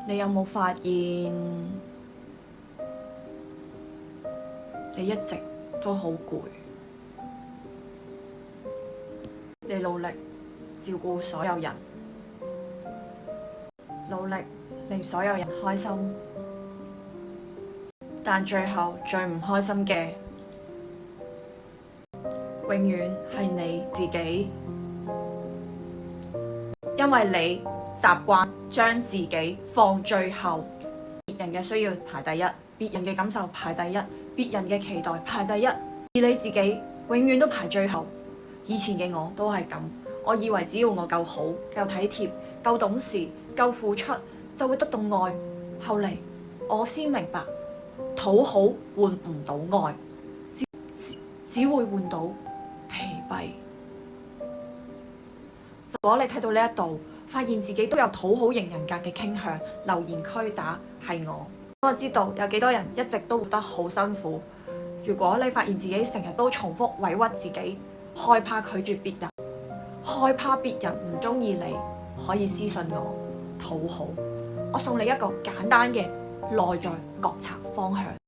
你有冇發現，你一直都好攰？你努力照顧所有人，努力令所有人開心，但最後最唔開心嘅，永遠係你自己，因為你習慣將自己放最後，別人嘅需要排第一，別人嘅感受排第一，別人嘅期待排第一，而你自己永遠都排最後。以前嘅我都係咁，我以為只要我夠好、夠體貼、夠懂事、夠付出，就會得到愛。後嚟我先明白，討好換唔到愛，只會換到疲憊。如果你睇到呢一度，發現自己都有討好型人格嘅傾向，留言區打係我。我知道有幾多人一直都活得好辛苦。如果你發現自己成日都重複委屈自己，害怕拒絕別人，害怕別人唔中意你，可以私信我討好，我送你一個簡單嘅內在覺察方向。